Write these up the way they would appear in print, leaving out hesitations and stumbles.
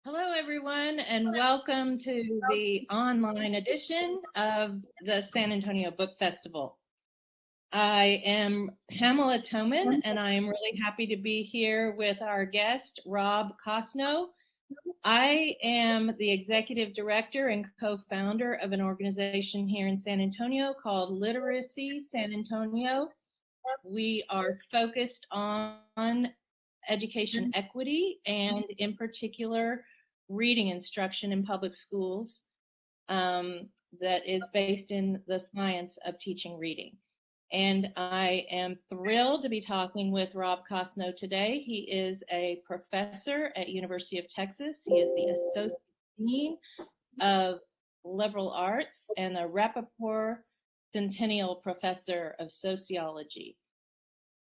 Hello, everyone, and welcome to the online edition of the San Antonio Book Festival. I am Pamela Toman, and I am really happy to be here with our guest, Rob Crosnoe. I am the executive director and co-founder of an organization here in San Antonio called Literacy San Antonio. We are focused on education equity and, in particular, reading instruction in public schools that is based in the science of teaching reading. And I am thrilled to be talking with Rob Crosnoe today. He is a professor at University of Texas. He is the Associate Dean of Liberal Arts and the Rappaport Centennial Professor of Sociology.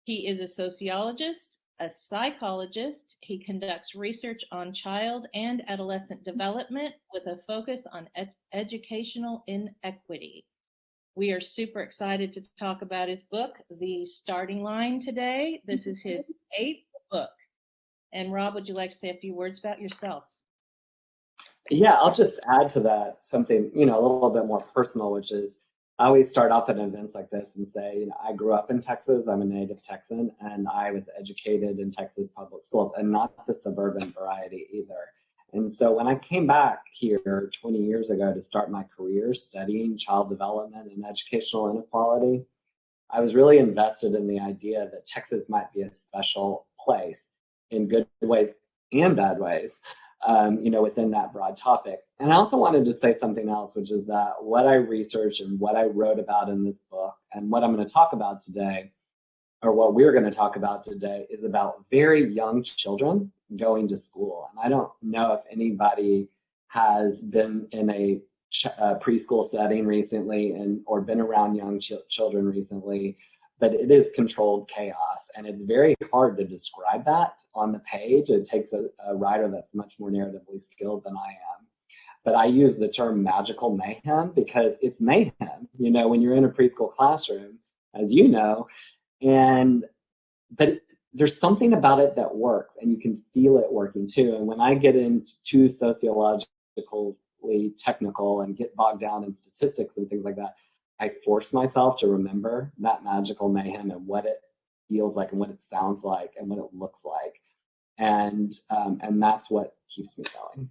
He is a sociologist, a psychologist. He conducts research on child and adolescent development with a focus on educational inequity. We are super excited to talk about his book, The Starting Line, today. This is his 8th book. And Rob, would you like to say a few words about yourself? Yeah, I'll just add to that something, a little bit more personal, which is I always start off at events like this and say, I grew up in Texas, I'm a native Texan, and I was educated in Texas public schools, and not the suburban variety either. And so when I came back here 20 years ago to start my career studying child development and educational inequality, I was really invested in the idea that Texas might be a special place in good ways and bad ways. Within that broad topic. And I also wanted to say something else, which is that what I researched and what I wrote about in this book and what I'm going to talk about today, or what we're going to talk about today, is about very young children going to school. And I don't know if anybody has been in a preschool setting recently or been around young children recently, but it is controlled chaos, and it's very hard to describe that on the page. It takes a writer that's much more narratively skilled than I am. But I use the term magical mayhem because it's mayhem, when you're in a preschool classroom, as you know, but there's something about it that works, and you can feel it working too. And when I get into sociologically technical and get bogged down in statistics and things like that, I force myself to remember that magical mayhem and what it feels like and what it sounds like and what it looks like. And that's what keeps me going.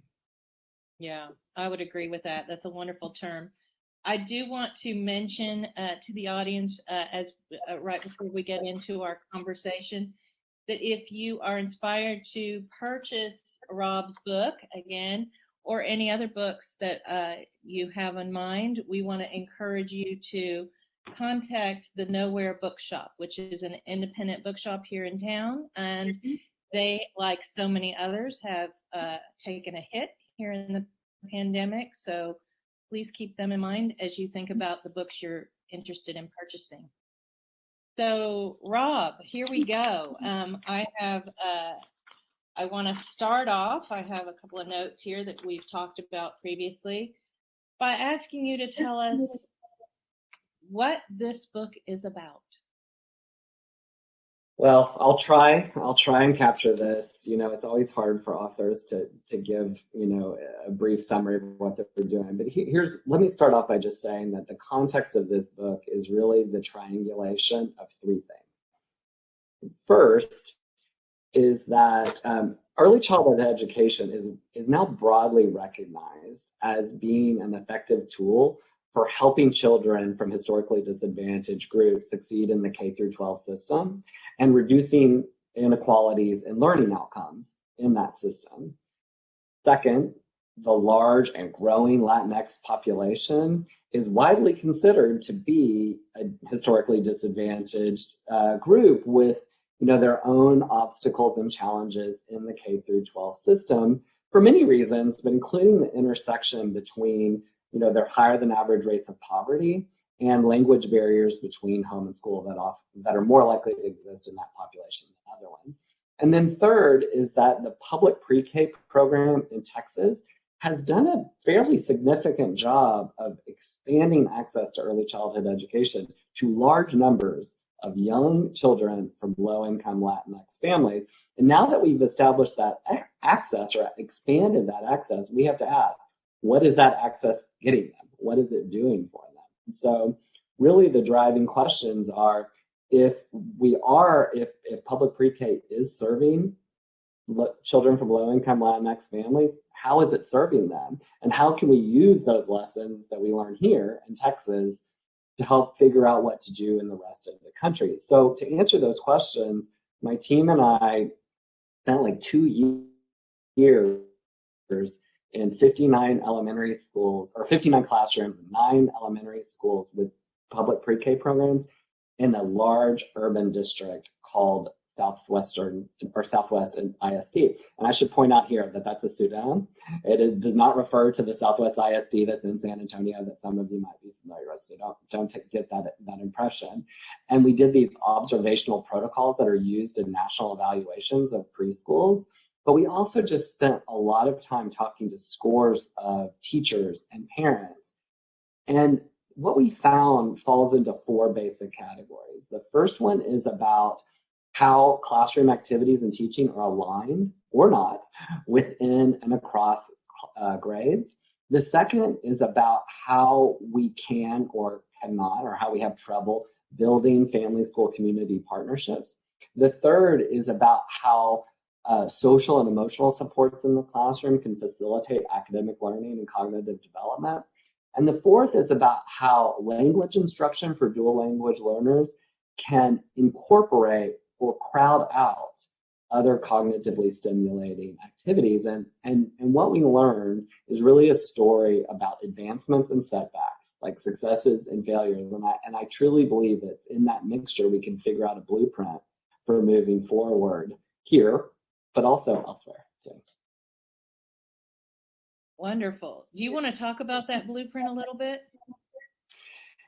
Yeah, I would agree with that. That's a wonderful term. I do want to mention to the audience right before we get into our conversation that if you are inspired to purchase Rob's book, again, or any other books that you have in mind, we want to encourage you to contact the Nowhere Bookshop, which is an independent bookshop here in town. And they, like so many others, have taken a hit here in the pandemic. So please keep them in mind as you think about the books you're interested in purchasing. So, Rob, here we go. I want to start off, I have a couple of notes here that we've talked about previously, by asking you to tell us what this book is about. Well, I'll try and capture this. It's always hard for authors to give, a brief summary of what they're doing. But let me start off by just saying that the context of this book is really the triangulation of three things. First is that early childhood education is now broadly recognized as being an effective tool for helping children from historically disadvantaged groups succeed in the K-12 system and reducing inequalities in learning outcomes in that system. Second, the large and growing Latinx population is widely considered to be a historically disadvantaged group with their own obstacles and challenges in the K-12 system for many reasons, but including the intersection between their higher than average rates of poverty and language barriers between home and school that are more likely to exist in that population than other ones. And then third is that the public pre-K program in Texas has done a fairly significant job of expanding access to early childhood education to large numbers of young children from low-income Latinx families. And now that we've established that access or expanded that access, we have to ask, what is that access getting them? What is it doing for them? And so really the driving questions are, if public pre-K is serving children from low-income Latinx families, how is it serving them? And how can we use those lessons that we learn here in Texas to help figure out what to do in the rest of the country? So to answer those questions, my team and I spent like 2 years in 59 elementary schools, or 59 classrooms, 9 elementary schools with public pre-K programs in a large urban district called Southwest ISD. And I should point out here that that's a pseudonym. It does not refer to the Southwest ISD that's in San Antonio that some of you might be familiar with, so don't get that impression. And we did these observational protocols that are used in national evaluations of preschools, but we also just spent a lot of time talking to scores of teachers and parents. And what we found falls into 4 basic categories. The first one is about how classroom activities and teaching are aligned or not within and across grades. The second is about how we can or cannot, or how we have trouble building family school community partnerships. The third is about how social and emotional supports in the classroom can facilitate academic learning and cognitive development. And the fourth is about how language instruction for dual language learners can incorporate or crowd out other cognitively stimulating activities. And what we learned is really a story about advancements and setbacks, like successes and failures. And I truly believe that in that mixture, we can figure out a blueprint for moving forward here, but also elsewhere too. Wonderful. Do you want to talk about that blueprint a little bit?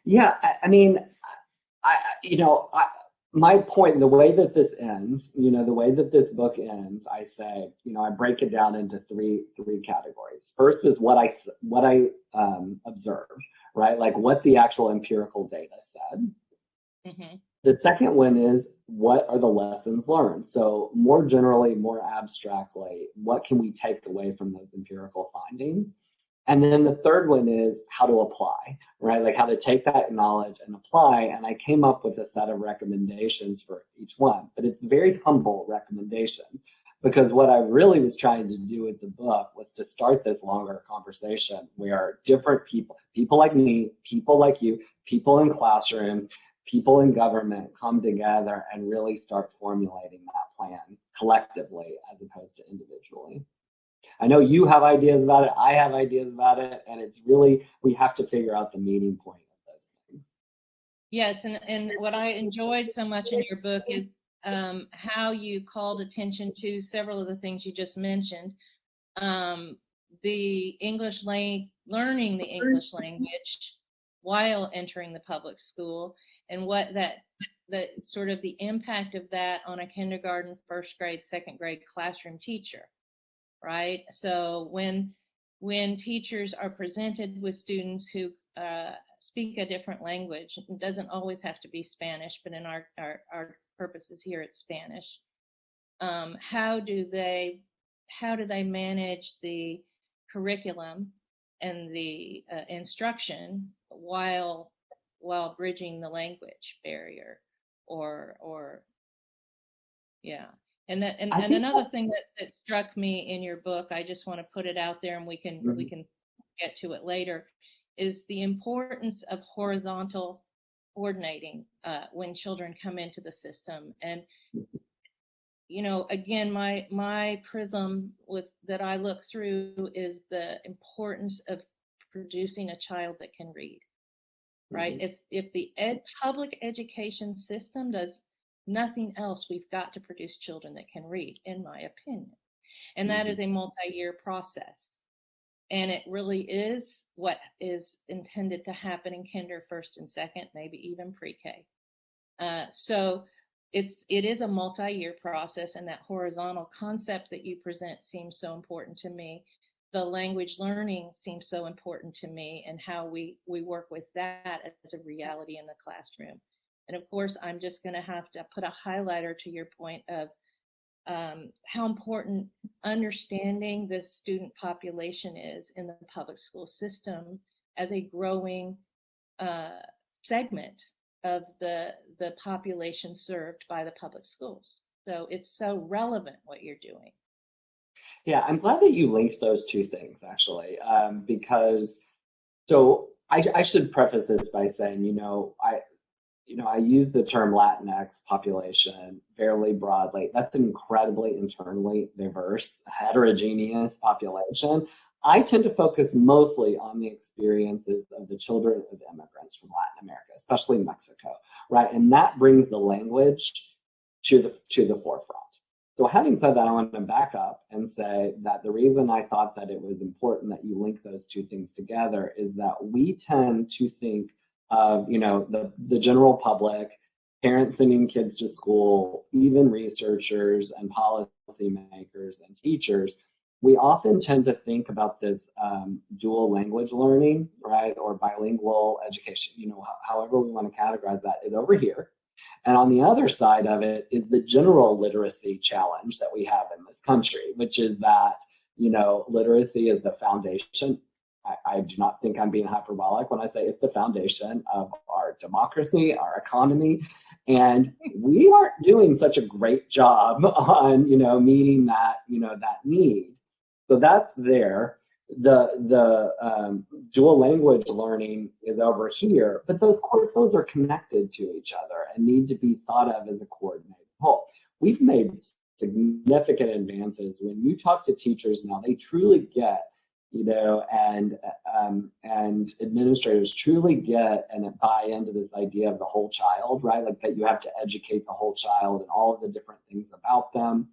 Yeah, I mean, my point, the way that this ends, the way that this book ends, I say, I break it down into three categories. First is what I observed, right? Like what the actual empirical data said. Mm-hmm. The second one is, what are the lessons learned? So more generally, more abstractly, what can we take away from those empirical findings? And then the third one is how to apply, right? Like how to take that knowledge and apply. And I came up with a set of recommendations for each one, but it's very humble recommendations, because what I really was trying to do with the book was to start this longer conversation where different people like me, people like you, people in classrooms, people in government come together and really start formulating that plan collectively as opposed to individually. I know you have ideas about it, I have ideas about it, and it's really, we have to figure out the meeting point of those things. Yes, and what I enjoyed so much in your book is how you called attention to several of the things you just mentioned. The English learning the English language while entering the public school, and what the sort of the impact of that on a kindergarten, first grade, second grade classroom teacher, right? So when teachers are presented with students who speak a different language, it doesn't always have to be Spanish, but in our purposes here it's Spanish. How do they manage the curriculum and the instruction while bridging the language barrier, or yeah. And another thing that struck me in your book, I just want to put it out there, and we can get to it later, is the importance of horizontal coordinating when children come into the system. And again, my prism that I look through is the importance of producing a child that can read. Right? If the public education system does nothing else, we've got to produce children that can read, in my opinion. And that is a multi-year process. And it really is what is intended to happen in kinder, first and second, maybe even pre-K. So it is a multi-year process, and that horizontal concept that you present seems so important to me. The language learning seems so important to me, and how we work with that as a reality in the classroom. And of course, I'm just going to have to put a highlighter to your point of how important understanding the student population is in the public school system as a growing segment of the population served by the public schools. So it's so relevant what you're doing. Yeah, I'm glad that you linked those two things actually, because so I should preface this by saying, I use the term Latinx population fairly broadly. That's an incredibly internally diverse, heterogeneous population. I tend to focus mostly on the experiences of the children of immigrants from Latin America, especially Mexico, right? And that brings the language to the forefront. So having said that, I want to back up and say that the reason I thought that it was important that you link those two things together is that we tend to think of, the general public, parents sending kids to school, even researchers and policymakers and teachers. We often tend to think about this dual language learning, right, or bilingual education, however we want to categorize that, is over here. And on the other side of it is the general literacy challenge that we have in this country, which is that, literacy is the foundation. I do not think I'm being hyperbolic when I say it's the foundation of our democracy, our economy. And we aren't doing such a great job on, meeting that, that need. So that's there. The dual language learning is over here, but those are connected to each other and need to be thought of as a coordinated whole. We've made significant advances. When you talk to teachers now, they truly get, and administrators truly get and buy into this idea of the whole child, right? Like that you have to educate the whole child and all of the different things about them.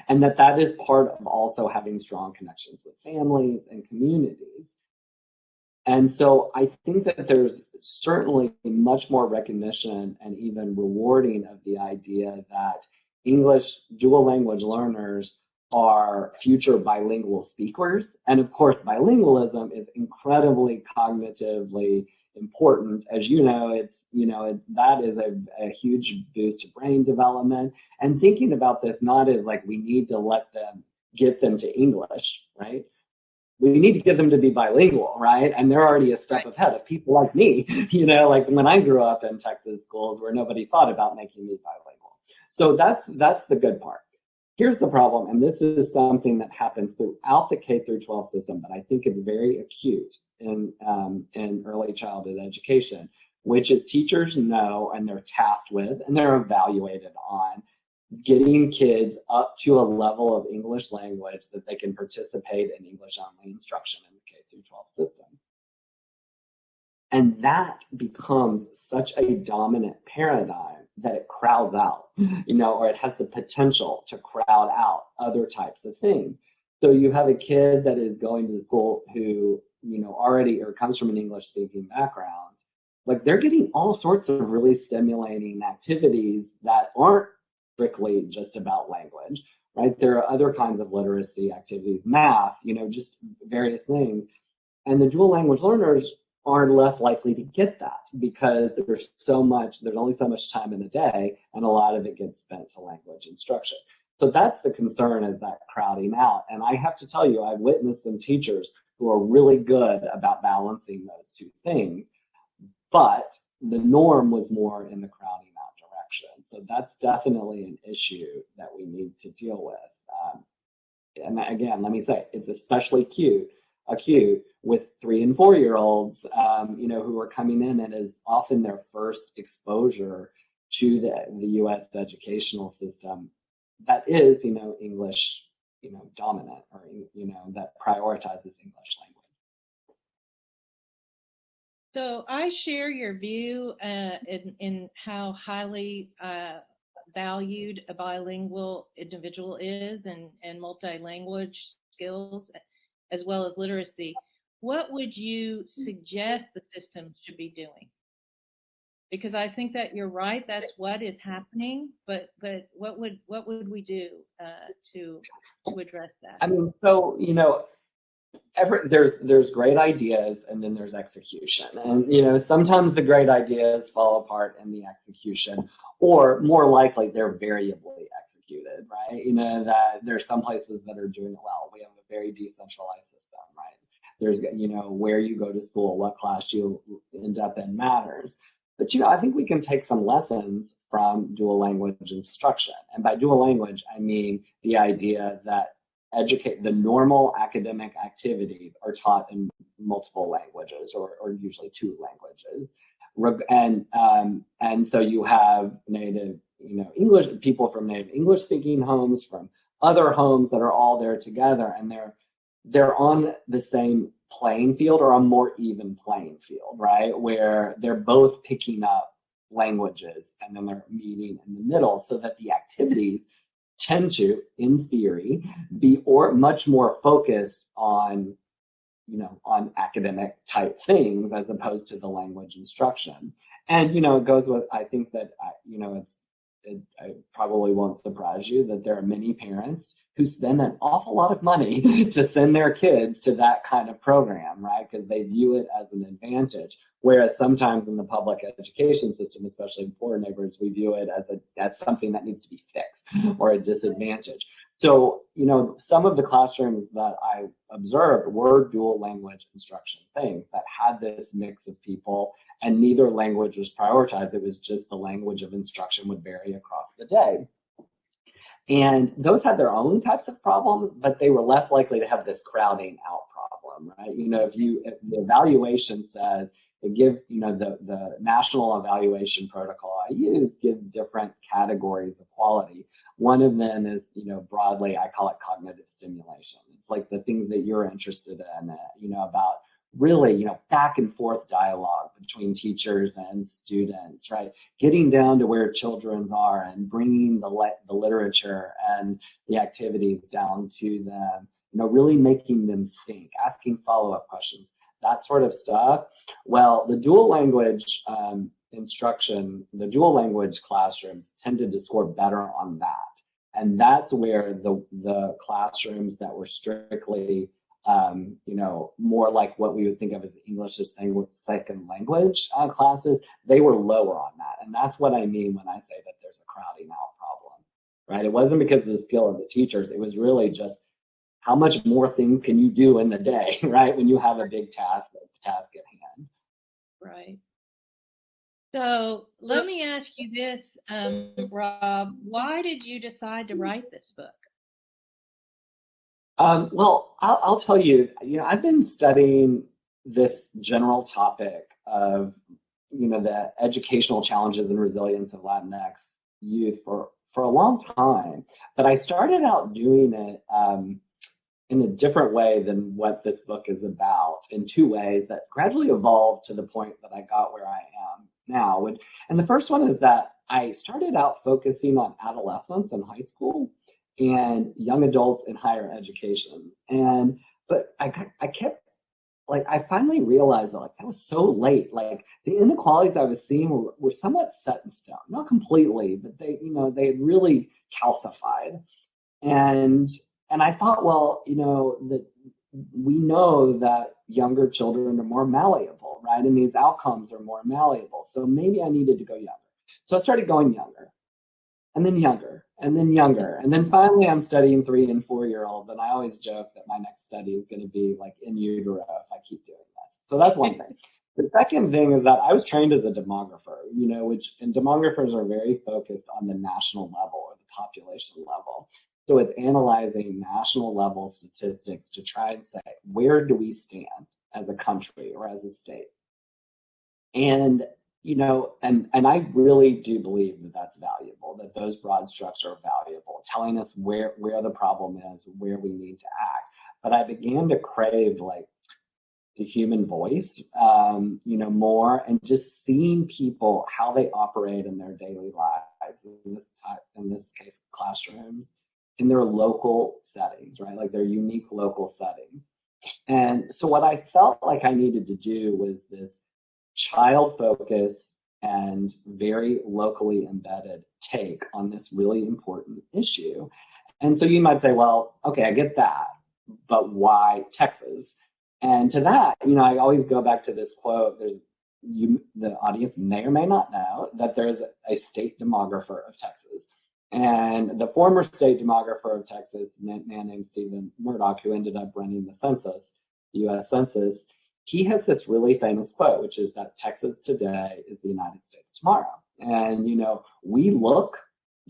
And that is part of also having strong connections with families and communities. And so I think that there's certainly much more recognition and even rewarding of the idea that English dual language learners are future bilingual speakers. And of course, bilingualism is incredibly cognitively important. As that is a huge boost to brain development. And thinking about this not as like we need to get them to English, right? We need to get them to be bilingual, right? And they're already a step ahead of people like me, like when I grew up in Texas schools where nobody thought about making me bilingual. So that's the good part. Here's the problem, and this is something that happens throughout the K through 12 system, but I think it's very acute in early childhood education, which is teachers know and they're tasked with and they're evaluated on getting kids up to a level of English language that they can participate in English only instruction in the K through 12 system. And that becomes such a dominant paradigm that it crowds out, or it has the potential to crowd out other types of things. So you have a kid that is going to the school who, already or comes from an English speaking background, like they're getting all sorts of really stimulating activities that aren't strictly just about language, right? There are other kinds of literacy activities, math, just various things. And the dual language learners are less likely to get that because there's only so much time in the day, and a lot of it gets spent to language instruction. So that's the concern, is that crowding out. And I have to tell you, I've witnessed some teachers who are really good about balancing those two things, but the norm was more in the crowding out direction. So that's definitely an issue that we need to deal with. And again, let me say, it's especially acute with 3 and 4 year olds, who are coming in, and is often their first exposure to the U.S. educational system that is, English, dominant, or, that prioritizes English language. So I share your view in how highly valued a bilingual individual is, and multi-language skills, as well as literacy. What would you suggest the system should be doing? Because I think that you're right, that's what is happening, but what would we do to address that? I mean, so, there's great ideas and then there's execution, and you know sometimes the great ideas fall apart in the execution, or more likely they're variably executed, right? You know that there's some places that are doing it well. We have a very decentralized system, right? There's, you know, where you go to school, what class you end up in matters. But you know, I think we can take some lessons from dual language instruction, and by dual language I mean the idea that the normal academic activities are taught in multiple languages, or usually two languages. And so you have native, you know, English people from native English speaking homes, from other homes that are all there together, and they're on the same playing field, or a more even playing field, right? Where they're both picking up languages and then they're meeting in the middle, so that the activities tend to, in theory, be much more focused on, you know, on academic type things as opposed to the language instruction. And you know, it goes with, I think that you know, I probably won't surprise you that there are many parents who spend an awful lot of money to send their kids to that kind of program, right? Because they view it as an advantage. Whereas sometimes in the public education system, especially in poor neighborhoods, we view it as something that needs to be fixed, or a disadvantage. So, you know, some of the classrooms that I observed were dual language instruction things that had this mix of people, and neither language was prioritized. It was just the language of instruction would vary across the day. And those had their own types of problems, but they were less likely to have this crowding out problem, right? You know, if the evaluation says, it gives, you know, the national evaluation protocol I use gives different categories of quality. One of them is, you know, broadly, I call it cognitive stimulation. It's like the things that you're interested in, you know, about really, you know, back and forth dialogue between teachers and students, right? Getting down to where children are and bringing the literature and the activities down to them, you know, really making them think, asking follow-up questions, that sort of stuff. Well, the dual language instruction, the dual language classrooms tended to score better on that. And that's where the classrooms that were strictly, you know, more like what we would think of as English as second language classes, they were lower on that. And that's what I mean when I say that there's a crowding out problem, right? It wasn't because of the skill of the teachers. It was really just how much more things can you do in the day, right? When you have a big task at hand. Right. So let me ask you this, Rob, why did you decide to write this book? Well, I'll tell you, you know, I've been studying this general topic of, you know, the educational challenges and resilience of Latinx youth for a long time, but I started out doing it in a different way than what this book is about, in two ways that gradually evolved to the point that I got where I am now. And the first one is that I started out focusing on adolescents in high school and young adults in higher education. But I kept, like, I finally realized that, like, that was so late. Like, the inequalities I was seeing were somewhat set in stone, not completely, but they, you know, they had really calcified. And I thought, well, you know, that we know that younger children are more malleable, right? And these outcomes are more malleable. So maybe I needed to go younger. So I started going younger, and then younger, and then younger. And then finally I'm studying 3 and 4 year olds. And I always joke that my next study is going to be like in utero if I keep doing this. So that's one thing. The second thing is that I was trained as a demographer, you know, and demographers are very focused on the national level or the population level. So it's analyzing national level statistics to try and say, where do we stand as a country or as a state? And, you know, and I really do believe that that's valuable, that those broad strokes are valuable, telling us where the problem is, where we need to act. But I began to crave, like, the human voice, you know, more, and just seeing people, how they operate in their daily lives, in this case, classrooms, in their local settings, right? Like their unique local settings. And so what I felt like I needed to do was this child focused and very locally embedded take on this really important issue. And so you might say, well, okay, I get that, but why Texas? And to that, I always go back to this quote. The audience may or may not know that there's a state demographer of Texas. And the former state demographer of Texas, a man named Stephen Murdoch, who ended up running the census, the US Census, he has this really famous quote, which is that Texas today is the United States tomorrow. And, we look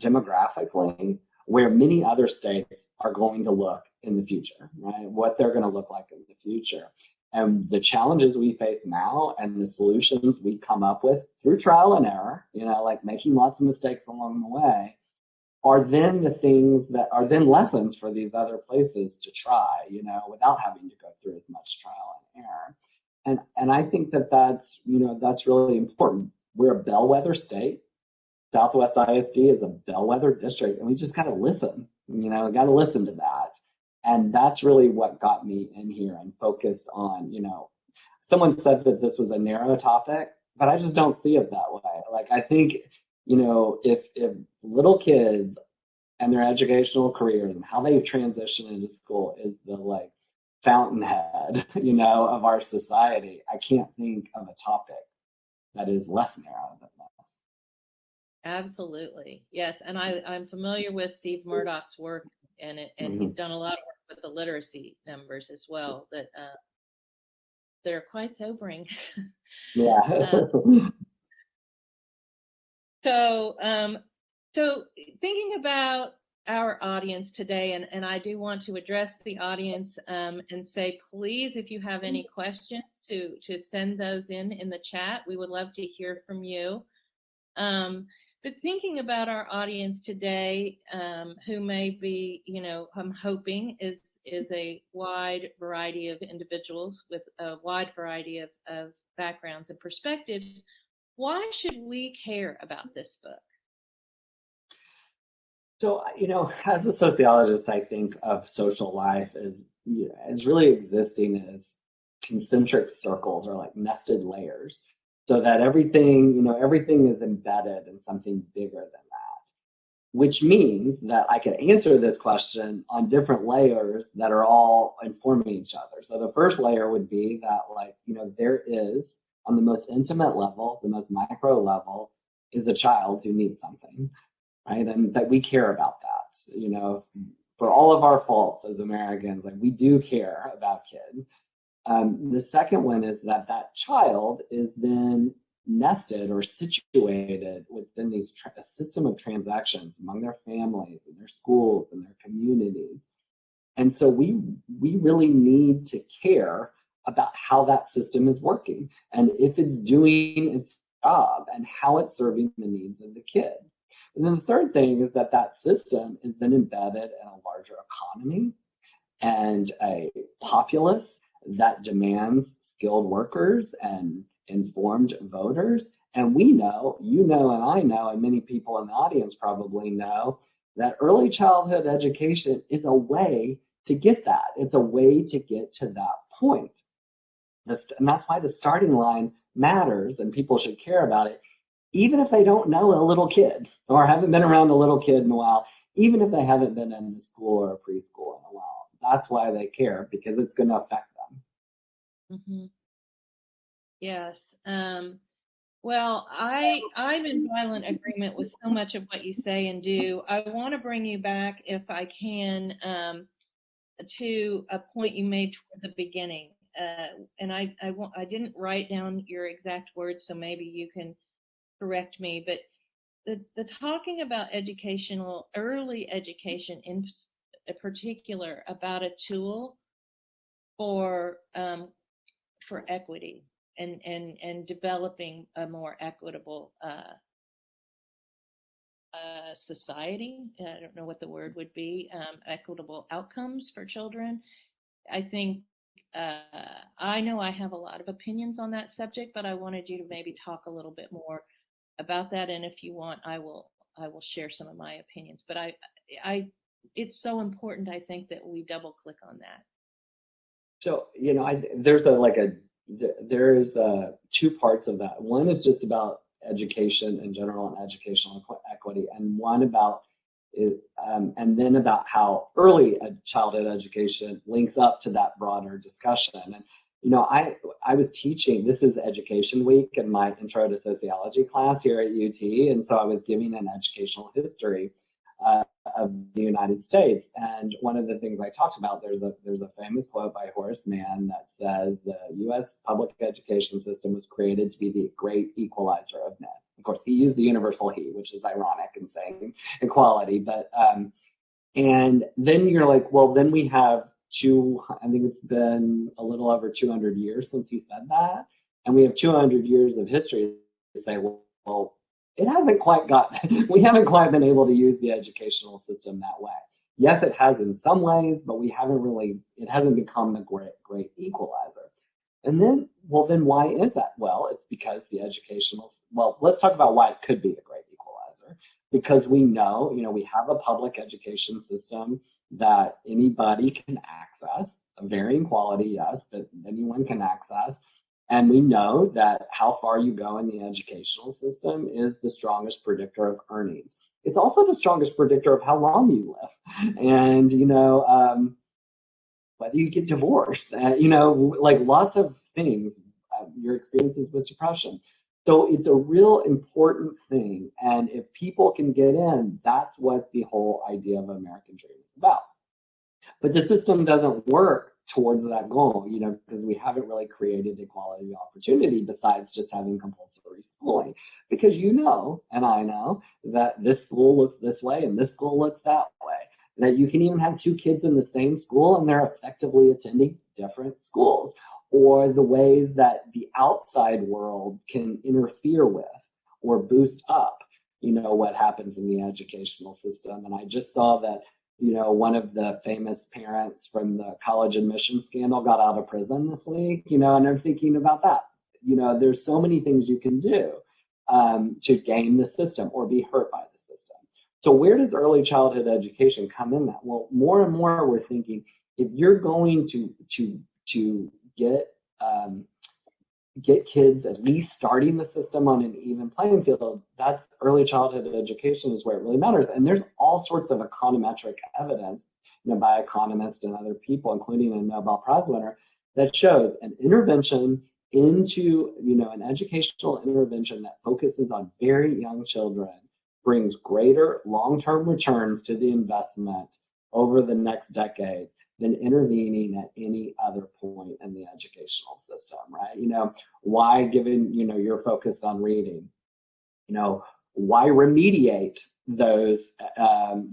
demographically where many other states are going to look in the future, right? What they're going to look like in the future. And the challenges we face now and the solutions we come up with through trial and error, like making lots of mistakes along the way, are then the things that are then lessons for these other places to try, without having to go through as much trial and error. And I think that's really important. We're a bellwether state. Southwest ISD is a bellwether district, and we just got to listen, got to listen to that. And that's really what got me in here and focused on, someone said that this was a narrow topic, but I just don't see it that way. Like, I think, if little kids and their educational careers and how they transition into school is the fountainhead, of our society, I can't think of a topic that is less narrow than this. Absolutely. Yes. And I'm familiar with Steve Murdoch's work and he's done a lot of work with the literacy numbers as well that are quite sobering. Yeah. So thinking about our audience today, and I do want to address the audience and say, please, if you have any questions, to send those in the chat. We would love to hear from you. But thinking about our audience today, who may be, I'm hoping is a wide variety of individuals with a wide variety of backgrounds and perspectives, why should we care about this book? So, as a sociologist, I think of social life as really existing as concentric circles or like nested layers, so that everything is embedded in something bigger than that, which means that I could answer this question on different layers that are all informing each other. So the first layer would be that, there is, on the most intimate level, the most micro level, is a child who needs something, right? And that we care about that, for all of our faults as Americans, we do care about kids. The second one is that child is then nested or situated within a system of transactions among their families and their schools and their communities. And so we really need to care about how that system is working and if it's doing its job and how it's serving the needs of the kid. And then the third thing is that system is then embedded in a larger economy and a populace that demands skilled workers and informed voters. And we know, and I know, and many people in the audience probably know, that early childhood education is a way to get that. It's a way to get to that point. And that's why the starting line matters and people should care about it, even if they don't know a little kid or haven't been around a little kid in a while, even if they haven't been in a school or a preschool in a while. That's why they care, because it's going to affect them. Mm-hmm. Yes. Well, I'm in violent agreement with so much of what you say and do. I want to bring you back, if I can, to a point you made toward the beginning. And I didn't write down your exact words, so maybe you can correct me. But the talking about early education in particular, about a tool for equity and developing a more equitable society. I don't know what the word would be. Equitable outcomes for children. I think I know I have a lot of opinions on that subject, but I wanted you to maybe talk a little bit more about that. And if you want, I will share some of my opinions. But it's so important, I think, that we double click on that. So, there's two parts of that. One is just about education in general and educational equity, and one about and then about how early childhood education links up to that broader discussion. And I was teaching, this is Education Week in my intro to sociology class here at UT, and so I was giving an educational history of the United States. And one of the things I talked about, there's a famous quote by Horace Mann that says the U.S. public education system was created to be the great equalizer of men. Of course, he used the universal he, which is ironic in saying equality. But and then you're like, well, then we have I think it's been a little over 200 years since he said that, and we have 200 years of history to say, well, it hasn't quite we haven't quite been able to use the educational system that way. Yes, it has in some ways, but it hasn't become the great equalizer. And then why is that? Well, it's because let's talk about why it could be the great equalizer. Because we know, we have a public education system that anybody can access, of varying quality, yes, but anyone can access. And we know that how far you go in the educational system is the strongest predictor of earnings. It's also the strongest predictor of how long you live. And, whether you get divorced, like lots of things, your experiences with depression. So it's a real important thing. And if people can get in, that's what the whole idea of American Dream is about. But the system doesn't work towards that goal, because we haven't really created equality of opportunity besides just having compulsory schooling. Because and I know that this school looks this way and this school looks that way. That you can even have two kids in the same school and they're effectively attending different schools, or the ways that the outside world can interfere with or boost up, what happens in the educational system. And I just saw that one of the famous parents from the college admission scandal got out of prison this week, and I'm thinking about that. There's so many things you can do to game the system or be hurt by the system. So where does early childhood education come in that? Well, more and more we're thinking, if you're going to get kids at least starting the system on an even playing field, that's early childhood education is where it really matters. And there's all sorts of econometric evidence, by economists and other people, including a Nobel Prize winner, that shows an intervention into, an educational intervention that focuses on very young children brings greater long-term returns to the investment over the next decade than intervening at any other point in the educational system, right? Why, given, you're focused on reading, why remediate those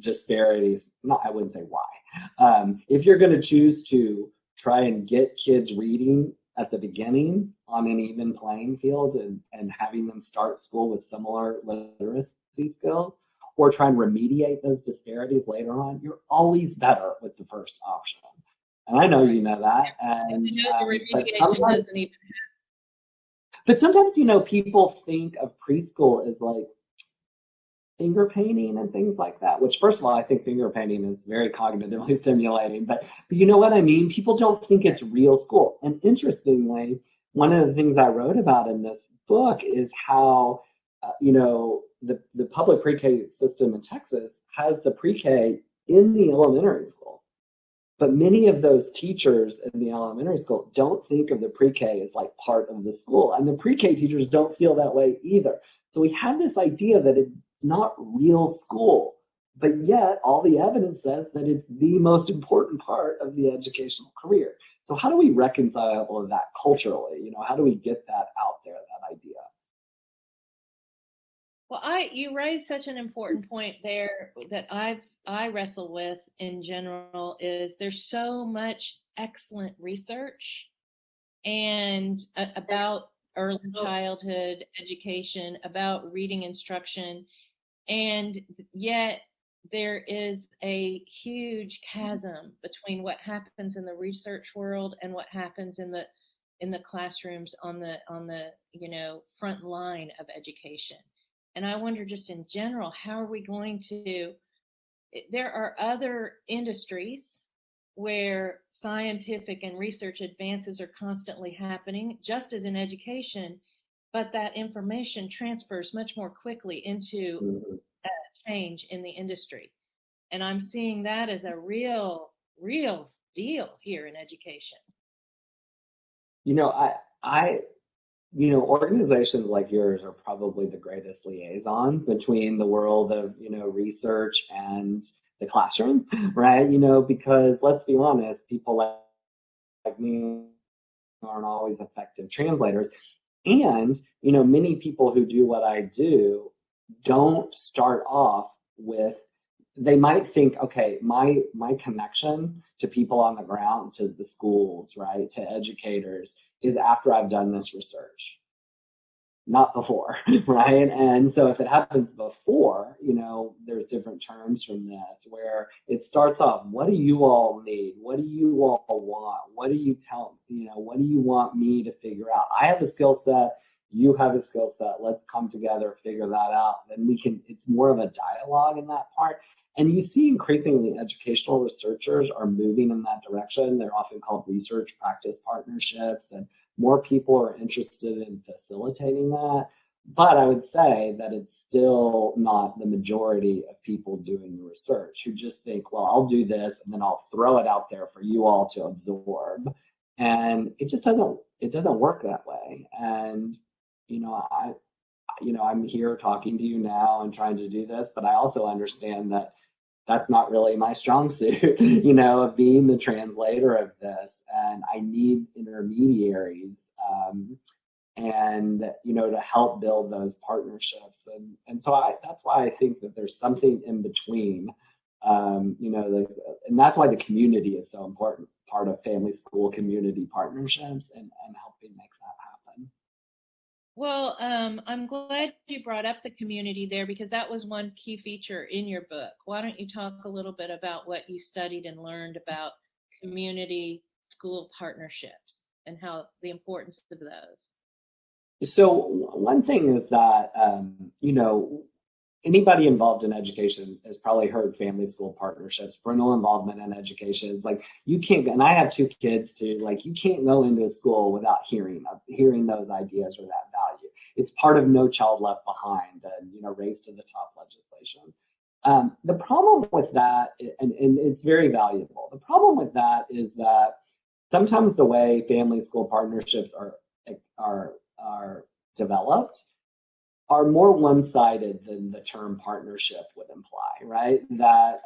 disparities? No, I wouldn't say why. If you're going to choose to try and get kids reading at the beginning on an even playing field and having them start school with similar literacy skills, or try and remediate those disparities later on, you're always better with the first option. And I know you know that. And the remediation doesn't even happen. But sometimes, people think of preschool as like finger painting and things like that, which, first of all, I think finger painting is very cognitively stimulating, but you know what I mean? People don't think it's real school. And interestingly, one of the things I wrote about in this book is how, the public pre-K system in Texas has the pre-K in the elementary school. But many of those teachers in the elementary school don't think of the pre-K as like part of the school. And the pre-K teachers don't feel that way either. So we have this idea that it's not real school, but yet all the evidence says that it's the most important part of the educational career. So how do we reconcile all of that culturally? How do we get that out there, that idea? Well, you raised such an important point there that I wrestle with in general is there's so much excellent research and about early childhood education, about reading instruction, and yet there is a huge chasm between what happens in the research world and what happens in the classrooms on the front line of education. And I wonder, just in general, how are we going to, there are other industries where scientific and research advances are constantly happening, just as in education, but that information transfers much more quickly into change in the industry. And I'm seeing that as a real deal here in education. You know, organizations like yours are probably the greatest liaison between the world of, research and the classroom, right? Because let's be honest, people like me aren't always effective translators. And, many people who do what I do don't start off with, they might think, okay, my connection to people on the ground, to the schools, right, to educators, is after I've done this research, not before, right? And so if it happens before, there's different terms from this where it starts off, what do you all need? What do you all want? What do you what do you want me to figure out? I have a skill set, you have a skill set, let's come together, figure that out. Then it's more of a dialogue in that part. And you see increasingly educational researchers are moving in that direction. They're often called research practice partnerships, and more people are interested in facilitating that. But I would say that it's still not the majority of people doing the research who just think, well, I'll do this and then I'll throw it out there for you all to absorb. And it just doesn't work that way. And, I'm here talking to you now and trying to do this, but I also understand that that's not really my strong suit, of being the translator of this. And I need intermediaries, and, to help build those partnerships. And so that's why I think that there's something in between, and that's why the community is so important, part of family school community partnerships and helping make that happen. Well, I'm glad you brought up the community there because that was one key feature in your book. Why don't you talk a little bit about what you studied and learned about community school partnerships and how the importance of those? So one thing is that, anybody involved in education has probably heard family school partnerships, parental involvement in education. It's like you can't, and I have 2 kids too, like you can't go into a school without hearing those ideas or that value. It's part of No Child Left Behind and, Race to the Top legislation. The problem with that, and it's very valuable, the problem with that is that sometimes the way family school partnerships are developed are more one-sided than the term partnership would imply, right? That,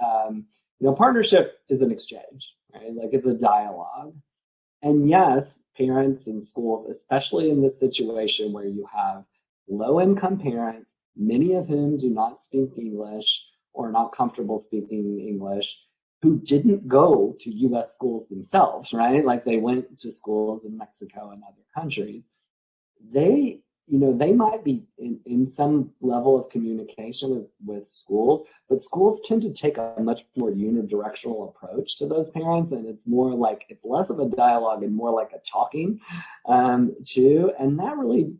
partnership is an exchange, right? Like it's a dialogue. And yes, parents and schools, especially in this situation where you have low-income parents, many of whom do not speak English or are not comfortable speaking English, who didn't go to US schools themselves, right? Like they went to schools in Mexico and other countries. They might be in some level of communication with schools, but schools tend to take a much more unidirectional approach to those parents, and it's less of a dialogue and more like a talking too, and that really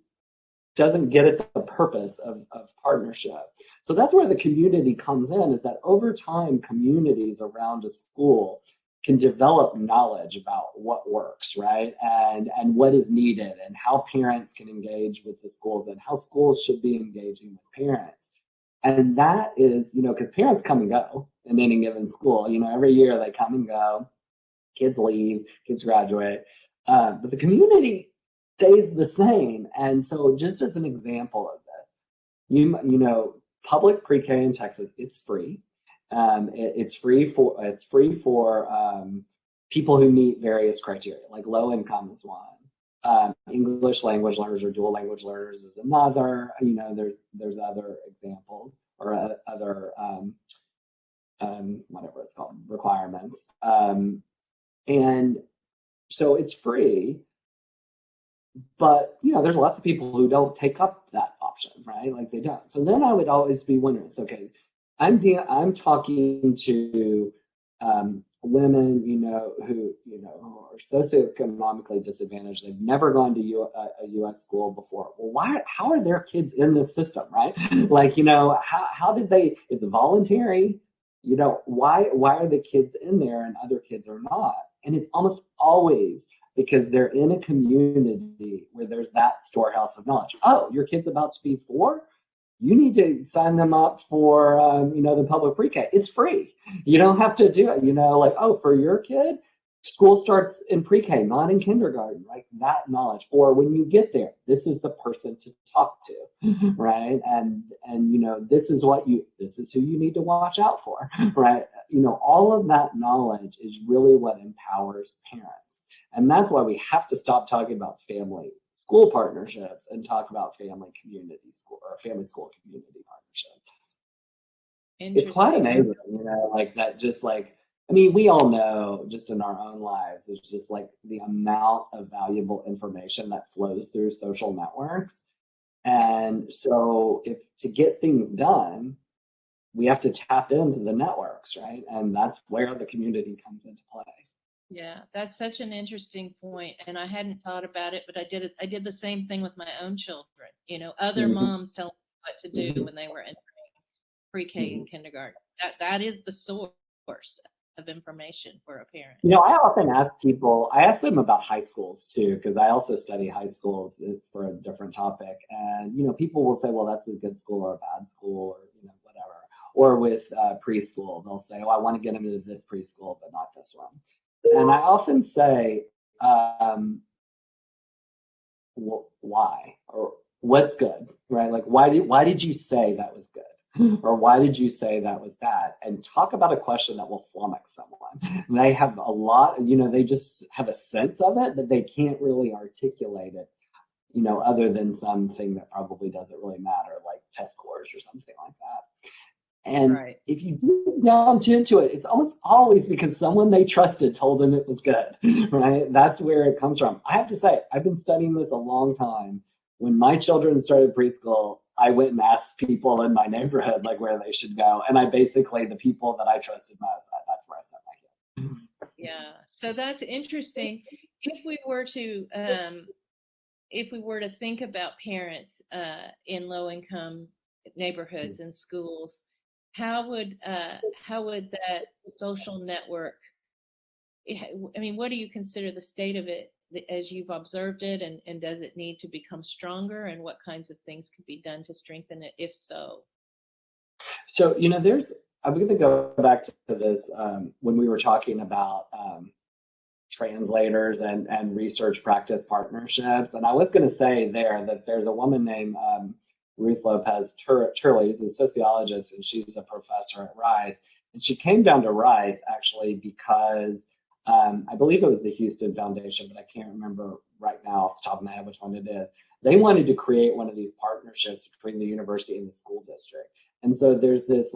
doesn't get at the purpose of partnership. So that's where the community comes in, is that over time, communities around a school can develop knowledge about what works, right? And what is needed and how parents can engage with the schools and how schools should be engaging with parents. And that is, because parents come and go in any given school, every year they come and go, kids leave, kids graduate, but the community stays the same. And so just as an example of this, public pre-K in Texas, it's free. It's free for people who meet various criteria, like low income is one. English language learners or dual language learners is another. There's other examples or other whatever it's called, requirements. And so it's free, but there's lots of people who don't take up that option, right? Like they don't. So then I would always be wondering, it's okay, I'm talking to women, who are socioeconomically disadvantaged. They've never gone to a U.S. school before. Well, how are their kids in this system, right? Like, how did they? It's voluntary. Why are the kids in there and other kids are not? And it's almost always because they're in a community where there's that storehouse of knowledge. Oh, your kid's about to be 4? you need to sign them up for, the public pre-K. It's free. You don't have to do it, like, oh, for your kid, school starts in pre-K, not in kindergarten, right? That knowledge. Or when you get there, this is the person to talk to, right? And this is who you need to watch out for, right? All of that knowledge is really what empowers parents. And that's why we have to stop talking about family school partnerships and talk about family community school or family school community partnership. It's quite amazing, like that, just like, I mean, we all know just in our own lives, it's just like the amount of valuable information that flows through social networks. And so if to get things done, we have to tap into the networks, right? And that's where the community comes into play. Yeah, that's such an interesting point, and I hadn't thought about it, but I did the same thing with my own children. Other moms telling me what to do when they were entering pre-K and kindergarten. That is the source of information for a parent. I often I ask them about high schools too, because I also study high schools for a different topic. And, people will say, well, that's a good school or a bad school or, whatever. Or with preschool, they'll say, oh, I want to get them into this preschool, but not this one. And I often say, why? Or what's good, right? Like, why did you say that was good? Or why did you say that was bad? And talk about a question that will flummox someone. And they have a lot, they just have a sense of it, but they can't really articulate it, other than something that probably doesn't really matter, like test scores or something like that. And if you dig down into it, it's almost always because someone they trusted told them it was good, right? That's where it comes from. I have to say, I've been studying this a long time. When my children started preschool, I went and asked people in my neighborhood like where they should go. And the people that I trusted most, that's where I sent my kid. Yeah, so that's interesting. If we were to think about parents in low-income neighborhoods and schools, how would that social network, I mean, what do you consider the state of it as you've observed it, and does it need to become stronger, and what kinds of things could be done to strengthen it, if so? So, I'm going to go back to this when we were talking about translators and research practice partnerships. And I was going to say there that there's a woman named Ruth Lopez Turley, who's a sociologist, and she's a professor at Rice. And she came down to Rice actually because I believe it was the Houston Foundation, but I can't remember right now off the top of my head which one it is. They wanted to create one of these partnerships between the university and the school district. And so there's this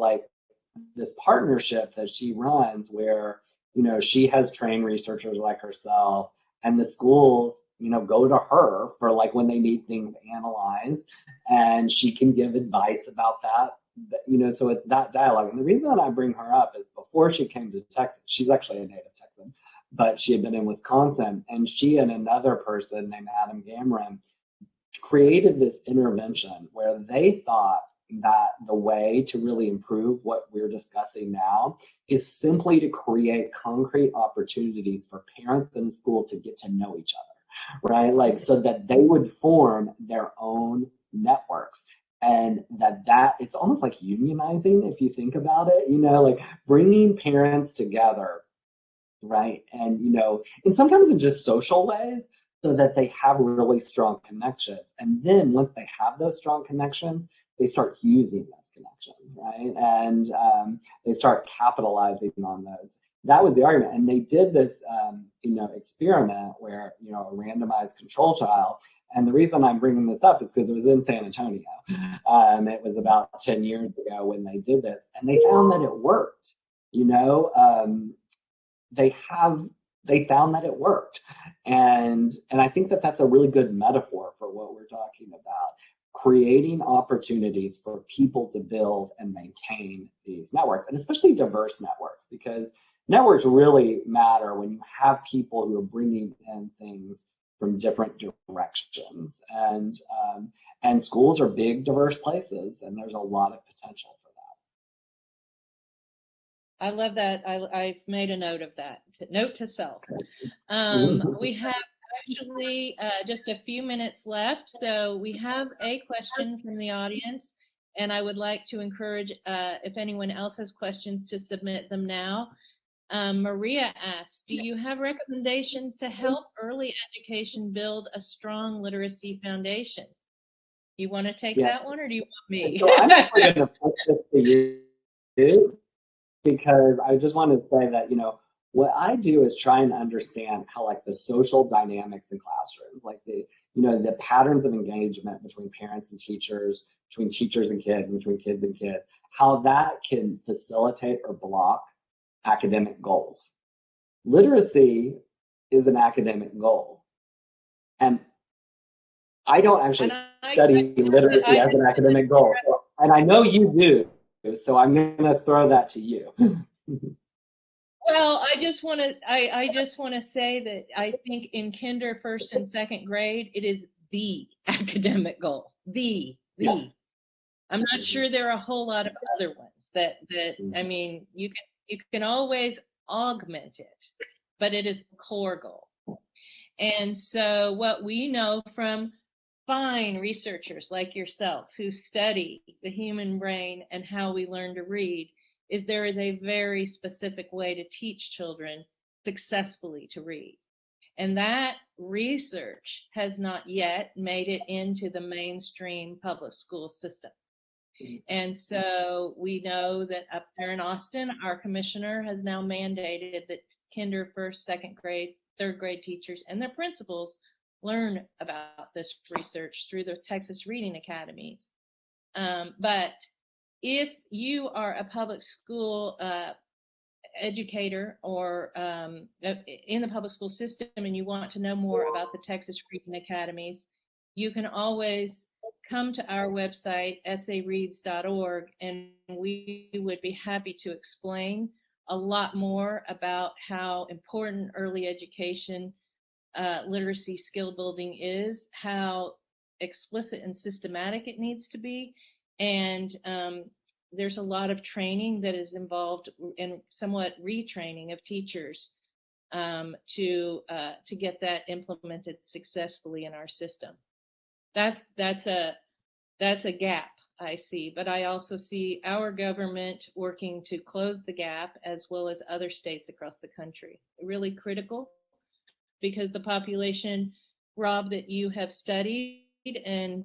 partnership that she runs where, she has trained researchers like herself, and the schools, go to her for like when they need things analyzed, and she can give advice about that. So it's that dialogue. And the reason that I bring her up is before she came to Texas, she's actually a native Texan, but she had been in Wisconsin, and she and another person named Adam Gamron created this intervention where they thought that the way to really improve what we're discussing now is simply to create concrete opportunities for parents in the school to get to know each other, right? Like, so that they would form their own networks. And that it's almost like unionizing, if you think about it, like bringing parents together, right? And, and sometimes in just social ways, so that they have really strong connections. And then once they have those strong connections, they start using those connections, right? And they start capitalizing on those. That was the argument. And they did this, experiment where, a randomized control trial. And the reason I'm bringing this up is because it was in San Antonio. It was about 10 years ago when they did this, and they found that it worked. They found that it worked. And I think that that's a really good metaphor for what we're talking about. Creating opportunities for people to build and maintain these networks, and especially diverse networks, because networks really matter when you have people who are bringing in things from different directions. And schools are big, diverse places, and there's a lot of potential for that. I love that. I've made a note of that. Note to self. We have actually just a few minutes left, so we have a question from the audience, and I would like to encourage, if anyone else has questions, to submit them now. Maria asks, do you have recommendations to help early education build a strong literacy foundation? You want to take that one, or do you want me? So I'm actually going to put this to you, because I just want to say that, what I do is try and understand how, like, the social dynamics in classrooms, like the patterns of engagement between parents and teachers, between teachers and kids, and between kids and kids, how that can facilitate or block academic goals. Literacy is an academic goal. And I don't actually study literacy as an academic goal. And I know you do, so I'm going to throw that to you. Well, I just want to say that I think in kinder, first and second grade, it is the academic goal. Yeah. I'm not sure there are a whole lot of other ones that I mean, you can always augment it, but it is the core goal. And so what we know from fine researchers like yourself who study the human brain and how we learn to read is there is a very specific way to teach children successfully to read. And that research has not yet made it into the mainstream public school system. And so we know that up there in Austin, our commissioner has now mandated that kinder, first, second grade, third grade teachers and their principals learn about this research through the Texas Reading Academies. But if you are a public school educator or in the public school system and you want to know more about the Texas Reading Academies, you can always come to our website, sareads.org, and we would be happy to explain a lot more about how important early education literacy skill building is, how explicit and systematic it needs to be, and there's a lot of training that is involved in somewhat retraining of teachers to get that implemented successfully in our system. That's a gap I see, but I also see our government working to close the gap as well as other states across the country. Really critical, because the population, Rob, that you have studied and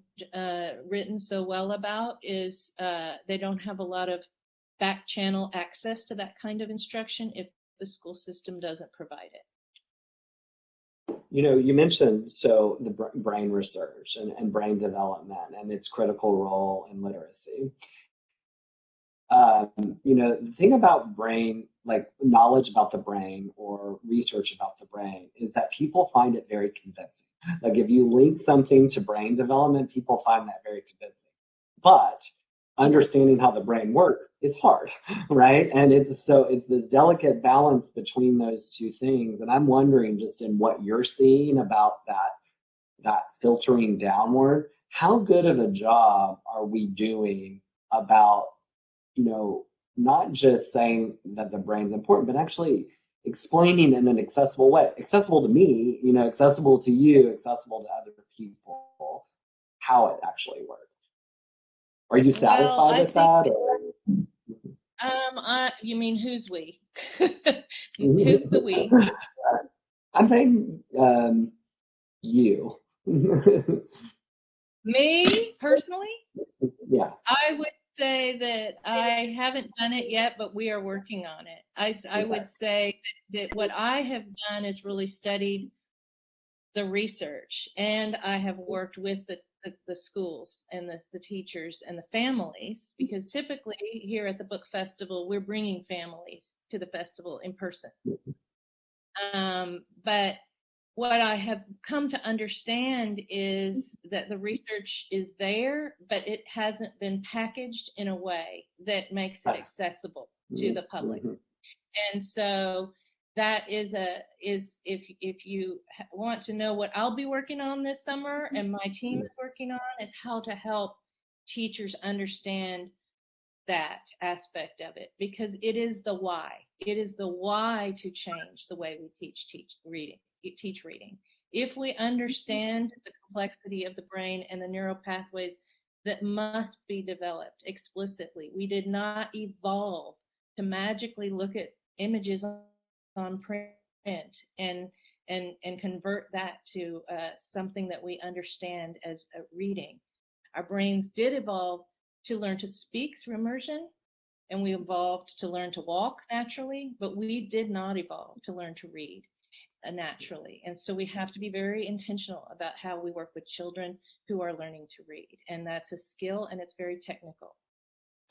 written so well about is they don't have a lot of back channel access to that kind of instruction if the school system doesn't provide it. You mentioned the brain research and brain development and its critical role in literacy. The thing about brain, like knowledge about the brain or research about the brain, is that people find it very convincing. Like if you link something to brain development, people find that very convincing. But understanding how the brain works is hard, right? And it's this delicate balance between those two things. And I'm wondering, just in what you're seeing about that filtering downward, how good of a job are we doing about, not just saying that the brain's important, but actually explaining in an accessible way, accessible to me, accessible to you, accessible to other people, how it actually works. Are you satisfied with that? Or? You mean who's we? Who's the we? I'm saying you. Me personally? Yeah. I would say that I haven't done it yet, but we are working on it. I would say that what I have done is really studied the research, and I have worked with the schools and the teachers and the families, because typically here at the book festival, we're bringing families to the festival in person. But what I have come to understand is that the research is there, but it hasn't been packaged in a way that makes it accessible to the public. And so that is if you want to know what I'll be working on this summer and my team is working on, is how to help teachers understand that aspect of it, because it is the why. It is the why to change the way we teach reading. If we understand the complexity of the brain and the neural pathways that must be developed explicitly. We did not evolve to magically look at images on print and convert that to something that we understand as a reading. Our brains did evolve to learn to speak through immersion, and we evolved to learn to walk naturally, but we did not evolve to learn to read naturally. And so we have to be very intentional about how we work with children who are learning to read. And that's a skill, and it's very technical.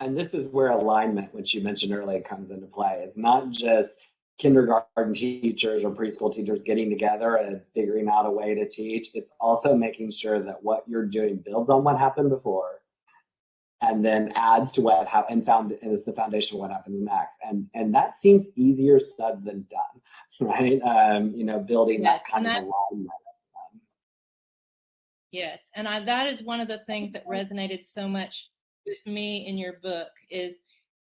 And this is where alignment, which you mentioned earlier, comes into play. It's not just kindergarten teachers or preschool teachers getting together and figuring out a way to teach. It's also making sure that what you're doing builds on what happened before and then adds to what happened and is the foundation of what happens next. And that seems easier said than done, right? Building Yes, that kind of alignment. Yes, and that is one of the things that resonated so much with me in your book is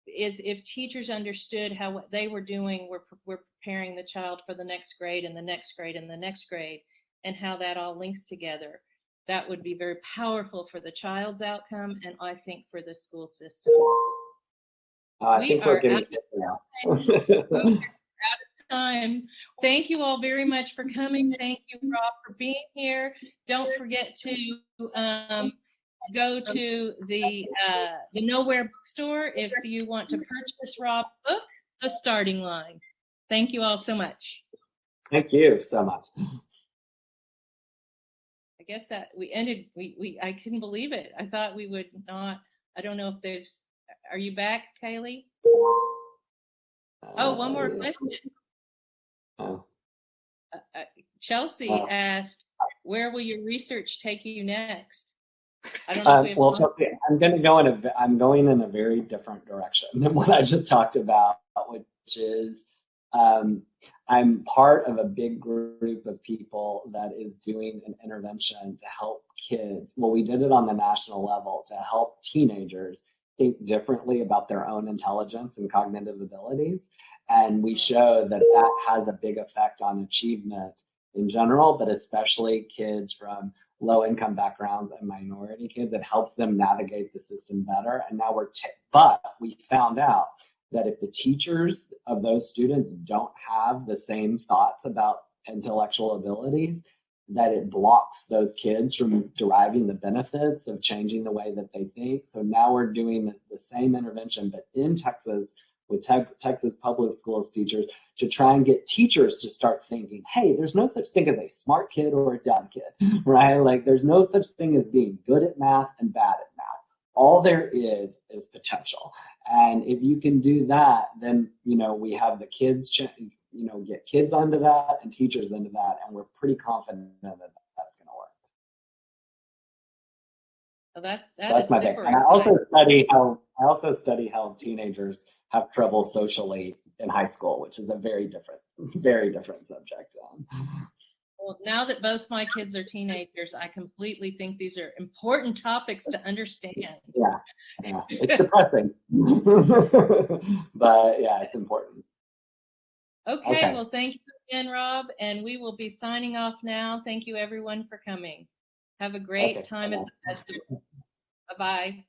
if teachers understood how what they were doing were preparing the child for the next grade and the next grade and the next grade, and how that all links together, that would be very powerful for the child's outcome, and I think for the school system. I think we're getting out of time. Thank you all very much for coming. Thank you, Rob, for being here. Don't forget to go to the Nowhere bookstore if you want to purchase Rob's book, The Starting Line. Thank you all so much. Thank you so much. I guess that we ended, I couldn't believe it. I thought we would not. I don't know if there's, are you back, Kaylee? One more question. Chelsea asked, where will your research take you next? I don't know if we have Chelsea, I'm going in a very different direction than what I just talked about, which is I'm part of a big group of people that is doing an intervention to help kids. Well, we did it on the national level to help teenagers think differently about their own intelligence and cognitive abilities. And we show that that has a big effect on achievement in general, but especially kids from low-income backgrounds and minority kids. It helps them navigate the system better. And now but we found out that if the teachers of those students don't have the same thoughts about intellectual abilities, that it blocks those kids from deriving the benefits of changing the way that they think. So now we're doing the same intervention, but in Texas, with Texas public schools teachers, to try and get teachers to start thinking, hey, there's no such thing as a smart kid or a dumb kid, right? Like there's no such thing as being good at math and bad at math. All there is potential. And if you can do that, then, we have the kids, get kids onto that and teachers into that. And we're pretty confident that that's going to work. Well, that's my super thing. And I also study how teenagers have trouble socially in high school, which is a very different subject. Well, now that both my kids are teenagers, I completely think these are important topics to understand. Yeah. It's depressing, but yeah, it's important. Okay, well, thank you again, Rob, and we will be signing off now. Thank you, everyone, for coming. Have a great time at the festival. Bye-bye.